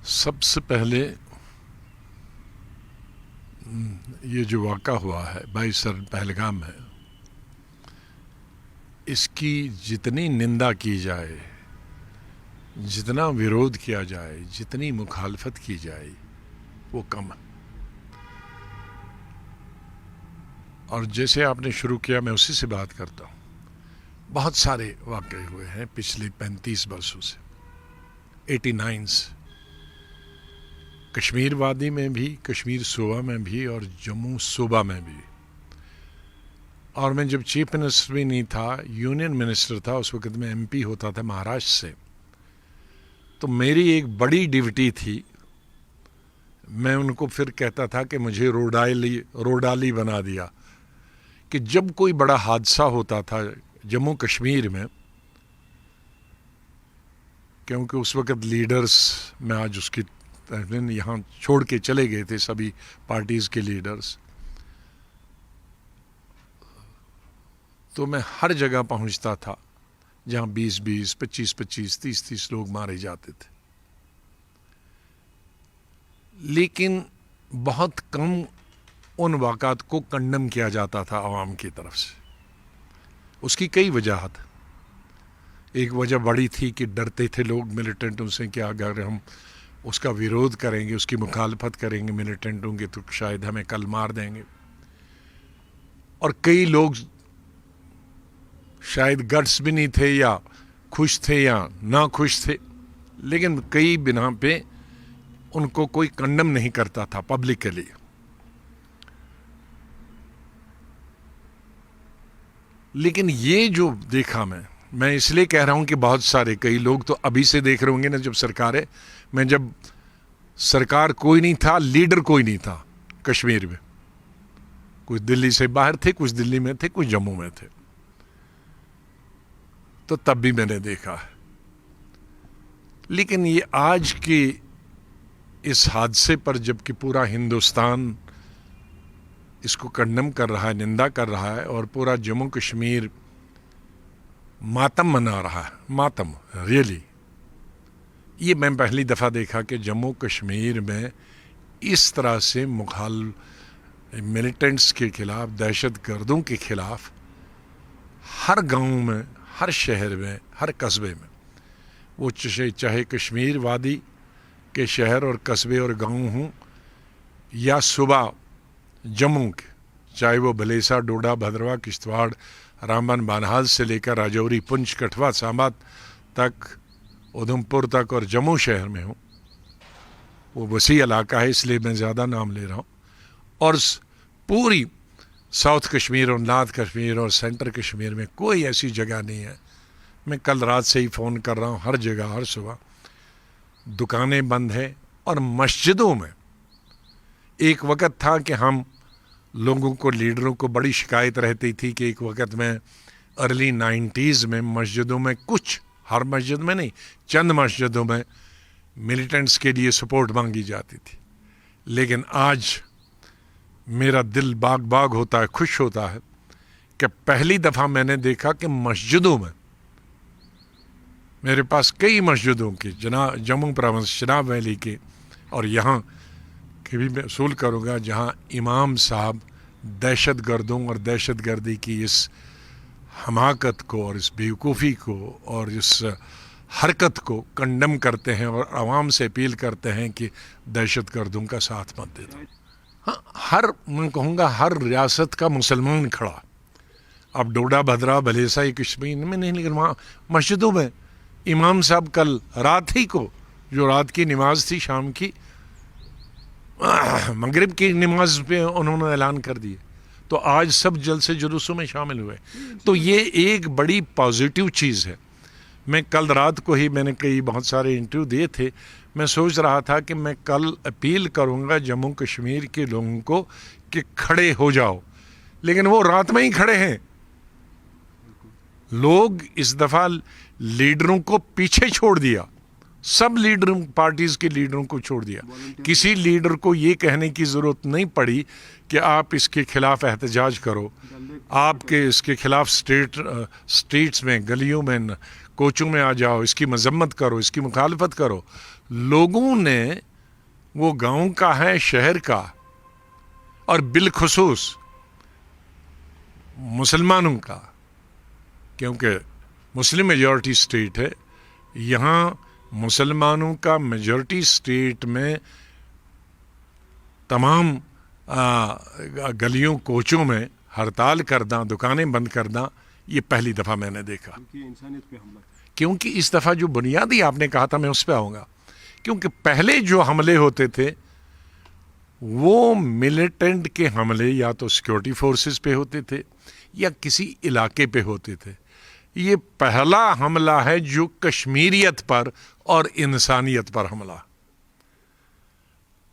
सबसे पहले ये जो वाक़ा हुआ है 22 पहलगाम में, इसकी जितनी निंदा की जाए, जितना विरोध किया जाए, जितनी मुखालफत की जाए, वो कम है। और जैसे आपने शुरू किया, मैं उसी से बात करता हूँ। बहुत सारे वाक़े हुए हैं पिछले 35 वर्षों से, 89 से, कश्मीर वादी में भी, कश्मीर सूबा में भी और जम्मू सूबा में भी। और मैं जब चीफ मिनिस्टर भी नहीं था, यूनियन मिनिस्टर था, उस वक्त मैं एमपी होता था महाराष्ट्र से, तो मेरी एक बड़ी ड्यूटी थी, मैं उनको फिर कहता था कि मुझे रोडाली बना दिया, कि जब कोई बड़ा हादसा होता था जम्मू कश्मीर में, क्योंकि उस वक्त लीडर्स, मैं आज उसकी यहाँ छोड़ के चले गए थे सभी पार्टीज़ के लीडर्स, तो मैं हर जगह पहुंचता था जहां 20-20, 25-25, 30-30 लोग मारे जाते थे। लेकिन बहुत कम उन वाक़ात को कंडम किया जाता था आवाम की तरफ से। उसकी कई वजहात। एक वजह बड़ी थी कि डरते थे लोग मिलिटेंटों से कि अगर हम उसका विरोध करेंगे, उसकी मुखालफत करेंगे मिलिटेंटों के, तो शायद हमें कल मार देंगे। और कई लोग शायद गट्स भी नहीं थे, या खुश थे या ना खुश थे, लेकिन कई बिना पे उनको कोई कंडम नहीं करता था पब्लिकली। लेकिन ये जो देखा मैं इसलिए कह रहा हूं कि बहुत सारे, कई लोग तो अभी से देख रहे होंगे ना, जब सरकार है, मैं जब सरकार कोई नहीं था, लीडर कोई नहीं था कश्मीर में, कुछ दिल्ली से बाहर थे, कुछ दिल्ली में थे, कुछ जम्मू में थे, तो तब भी मैंने देखा है। लेकिन ये आज के इस हादसे पर, जबकि पूरा हिंदुस्तान इसको कंडम कर रहा है, निंदा कर रहा है, और पूरा जम्मू कश्मीर मातम मना रहा है, मातम रियली, ये मैं पहली दफ़ा देखा कि जम्मू कश्मीर में इस तरह से मिलिटेंट्स के खिलाफ, दहशतगर्दों के खिलाफ, हर गांव में, हर शहर में, हर कस्बे में, वो चाहे कश्मीर वादी के शहर और कस्बे और गांव हों, या सूबा जम्मू के, चाहे वो भलेसा, डोडा, भद्रवाह, किश्तवाड़, रामबन, बानहाल से लेकर राजौरी, पुंछ, कठुआ, सांबा तक, उधमपुर तक और जम्मू शहर में हो। वो वसी इलाका है, इसलिए मैं ज़्यादा नाम ले रहा हूँ। और पूरी साउथ कश्मीर और नॉर्थ कश्मीर और सेंटर कश्मीर में कोई ऐसी जगह नहीं है। मैं कल रात से ही फ़ोन कर रहा हूँ, हर जगह, हर सुबह दुकानें बंद हैं। और मस्जिदों में एक वक़्त था कि हम लोगों को, लीडरों को बड़ी शिकायत रहती थी कि एक वक़्त में अर्ली 90s में मस्जिदों में, कुछ, हर मस्जिद में नहीं, चंद मस्जिदों में मिलिटेंट्स के लिए सपोर्ट मांगी जाती थी। लेकिन आज मेरा दिल बाग बाग होता है, खुश होता है कि पहली दफ़ा मैंने देखा कि मस्जिदों में, मेरे पास कई मस्जिदों के, जम्मू प्रोविंस, चिनाब वैली के, और यहाँ के भी मैं असूल करूँगा, जहाँ इमाम साहब दहशतगर्दों और दहशतगर्दी की इस हमाकत को और इस बेवकूफ़ी को और इस हरकत को कंडम करते हैं और आवाम से अपील करते हैं कि दहशतगर्दों का साथ मत दे दो। हाँ, मैं कहूँगा हर रियासत का मुसलमान खड़ा। अब डोडा, भद्रा, भलेसा, कश्मीर में नहीं, लेकिन वहाँ मस्जिदों में इमाम साहब कल रात ही को, जो रात की नमाज थी, शाम की, मगरिब की नमाज पे उन्होंने ऐलान कर दिए, तो आज सब जलसे जुलूसों में शामिल हुए। तो ये एक बड़ी पॉजिटिव चीज़ है। मैं कल रात को ही, मैंने बहुत सारे इंटरव्यू दिए थे, मैं सोच रहा था कि मैं कल अपील करूंगा जम्मू कश्मीर के लोगों को कि खड़े हो जाओ, लेकिन वो रात में ही खड़े हैं। लोग इस दफ़ा लीडरों को पीछे छोड़ दिया, सब लीडरों, पार्टीज़ के लीडरों को छोड़ दिया। किसी लीडर को ये कहने की ज़रूरत नहीं पड़ी कि आप इसके खिलाफ एहतजाज करो, आपके इसके खिलाफ स्ट्रीट्स में, गलियों में, कोचों में आ जाओ, इसकी मजम्मत करो, इसकी मुखालफत करो। लोगों ने, वो गांव का है, शहर का, और बिलखुसूस मुसलमानों का, क्योंकि मुस्लिम मेजॉरिटी स्टेट है, यहाँ मुसलमानों का मेजॉरिटी स्टेट में तमाम गलियों कोचों में हड़ताल करना, दुकानें बंद करना, ये पहली दफ़ा मैंने देखा। क्योंकि इंसानियत पे हमला, क्योंकि इस दफ़ा जो बुनियादी आपने कहा था, मैं उस पर आऊँगा, क्योंकि पहले जो हमले होते थे वो मिलिटेंट के हमले या तो सिक्योरिटी फोर्सेस पे होते थे या किसी इलाके पे होते थे। ये पहला हमला है जो कश्मीरियत पर और इंसानियत पर हमला।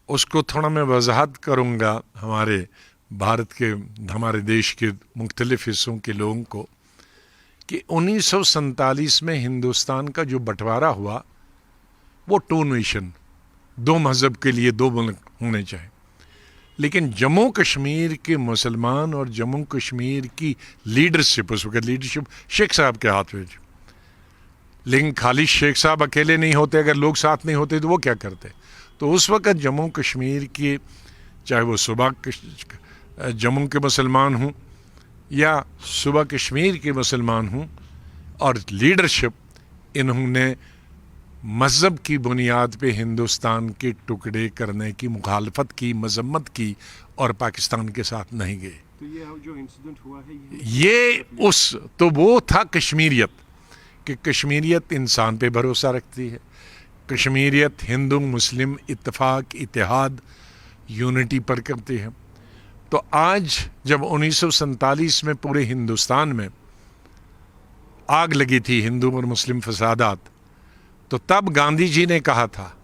उसको थोड़ा मैं वजाहत करूँगा हमारे भारत के, हमारे देश के मुख्तलिफ हिस्सों के लोगों को, कि 1947 में हिंदुस्तान का जो बंटवारा हुआ वो टू नेशन, दो मज़हब के लिए दो मुल्क होने चाहिए, लेकिन जम्मू कश्मीर के मुसलमान और जम्मू कश्मीर की लीडरशिप, उस वक्त लीडरशिप शेख साहब के हाथ में थी, लेकिन खाली शेख साहब अकेले नहीं होते, अगर लोग साथ नहीं होते तो वो क्या करते। तो उस वक्त जम्मू कश्मीर के, चाहे वो सूबा जम्मू के मुसलमान हों या सूबा कश्मीर के मुसलमान हों, और लीडरशिप, इन्होंने मज़हब की बुनियाद पे हिंदुस्तान के टुकड़े करने की मुखालफत की, मजम्मत की, और पाकिस्तान के साथ नहीं गए। तो ये जो इंसिडेंट हुआ है ये उस, तो वो था कश्मीरियत, कि कश्मीरियत इंसान पे भरोसा रखती है, कश्मीरियत हिंदू मुस्लिम इत्तेफाक, इत्तेहाद, यूनिटी पर करती है। तो आज जब 1947 में पूरे हिंदुस्तान में आग लगी थी हिंदू और मुस्लिम फसादात, तो तब गांधी जी ने कहा था,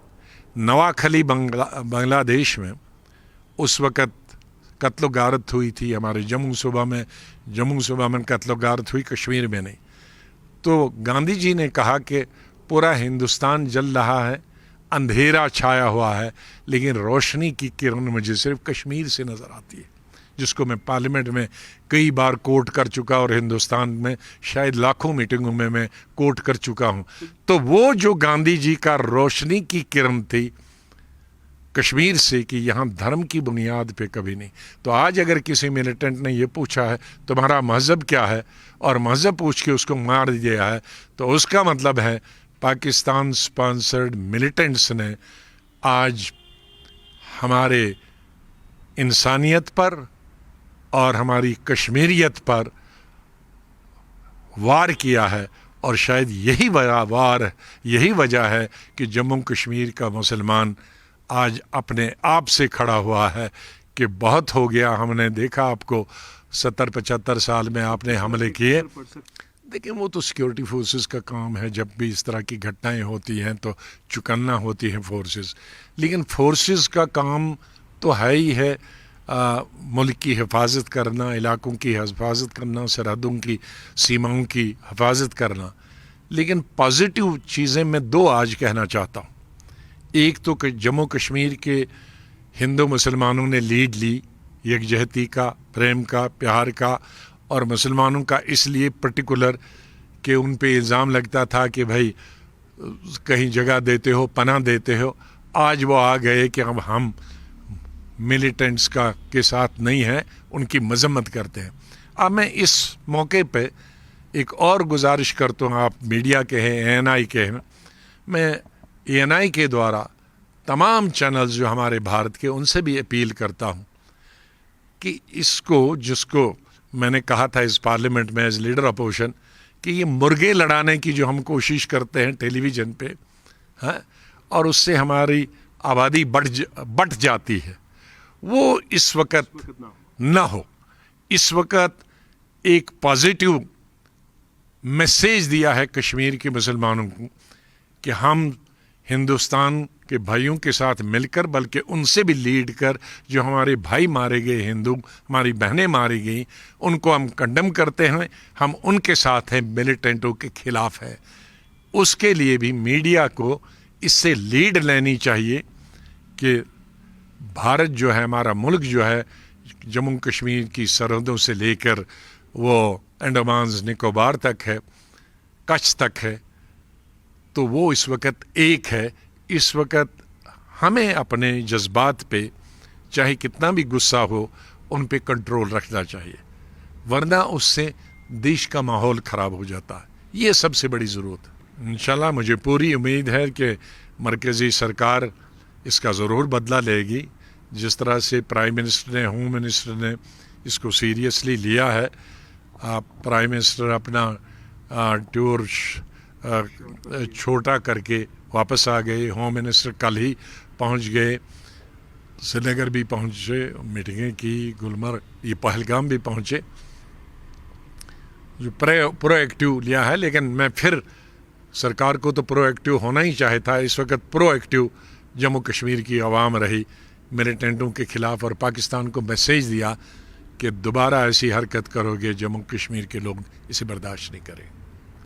नवाखली बांग्लादेश में उस वक़्त कत्लो गारत हुई थी, हमारे जम्मू सूबा में कत्लो गारत हुई, कश्मीर में नहीं। तो गांधी जी ने कहा कि पूरा हिंदुस्तान जल रहा है, अंधेरा छाया हुआ है, लेकिन रोशनी की किरण मुझे सिर्फ कश्मीर से नज़र आती है, जिसको मैं पार्लियामेंट में कई बार कोट कर चुका, और हिंदुस्तान में शायद लाखों मीटिंगों में मैं कोट कर चुका हूँ। तो वो जो गांधी जी का रोशनी की किरण थी कश्मीर से, कि यहाँ धर्म की बुनियाद पे कभी नहीं। तो आज अगर किसी मिलिटेंट ने ये पूछा है तुम्हारा मज़हब क्या है, और मज़हब पूछ के उसको मार दिया है, तो उसका मतलब है पाकिस्तान स्पॉन्सर्ड मिलिटेंट्स ने आज हमारे इंसानियत पर और हमारी कश्मीरियत पर वार किया है। और शायद यही वजह है कि जम्मू कश्मीर का मुसलमान आज अपने आप से खड़ा हुआ है कि बहुत हो गया, हमने देखा आपको 70-75 साल में आपने हमले किए। देखिए, वो तो सिक्योरिटी फोर्सेस का काम है, जब भी इस तरह की घटनाएं होती हैं तो चुकन्ना होती हैं फोर्सेस, लेकिन फोर्सेस का काम तो है ही है मुल्क की हिफाजत करना, इलाकों की हिफाजत करना, सरहदों की सीमाओं की हिफाजत करना। लेकिन पॉजिटिव चीज़ें मैं दो आज कहना चाहता हूँ। एक तो कि जम्मू कश्मीर के हिंदू मुसलमानों ने लीड ली, यकजहती का, प्रेम का, प्यार का, और मुसलमानों का इसलिए पर्टिकुलर कि उन पे इल्ज़ाम लगता था कि भाई कहीं जगह देते हो, पनाह देते हो। आज वो आ गए कि अब हम मिलिटेंट्स के साथ नहीं हैं, उनकी मजम्मत करते हैं। अब मैं इस मौके पे एक और गुजारिश करता हूँ, आप मीडिया के हैं, ANI के हैं, मैं ANI के द्वारा तमाम चैनल्स जो हमारे भारत के, उनसे भी अपील करता हूँ कि इसको, जिसको मैंने कहा था इस पार्लियामेंट में एज लीडर अपोजिशन, कि ये मुर्गे लड़ाने की जो हम कोशिश करते हैं टेलीविज़न पे, हाँ, और उससे हमारी आबादी बढ़ जाती है, वो इस वक्त ना हो। इस वक्त एक पॉजिटिव मैसेज दिया है कश्मीर के मुसलमानों को कि हम हिंदुस्तान के भाइयों के साथ मिलकर, बल्कि उनसे भी लीड कर, जो हमारे भाई मारे गए हिंदू, हमारी बहनें मारी गई, उनको हम कंडेम करते हैं, हम उनके साथ हैं, मिलिटेंटों के खिलाफ है। उसके लिए भी मीडिया को इससे लीड लेनी चाहिए कि भारत जो है, हमारा मुल्क जो है, जम्मू कश्मीर की सरहदों से लेकर वो अंडमान निकोबार तक है, कच्छ तक है, तो वो इस वक्त एक है, इस वक्त हमें अपने जज्बात पे चाहे कितना भी गुस्सा हो उन पे कंट्रोल रखना चाहिए, वरना उससे देश का माहौल ख़राब हो जाता है। ये सबसे बड़ी ज़रूरत है। इंशाल्लाह मुझे पूरी उम्मीद है कि मरकज़ी सरकार इसका ज़रूर बदला लेगी। जिस तरह से प्राइम मिनिस्टर ने, होम मिनिस्टर ने इसको सीरियसली लिया है। प्राइम मिनिस्टर अपना टूर छोटा करके वापस आ गए। होम मिनिस्टर कल ही पहुंच गए, श्रीनगर भी पहुंचे, मीटिंगें की, गुलमर्ग, ये पहलगाम भी पहुंचे। जो प्रोएक्टिव लिया है, लेकिन मैं फिर सरकार को तो प्रोएक्टिव होना ही चाहिए था। इस वक्त प्रोएक्टिव जम्मू कश्मीर की आवाम रही मिलिटेंटों के ख़िलाफ़, और पाकिस्तान को मैसेज दिया कि दोबारा ऐसी हरकत करोगे जम्मू कश्मीर के लोग इसे बर्दाश्त नहीं करें।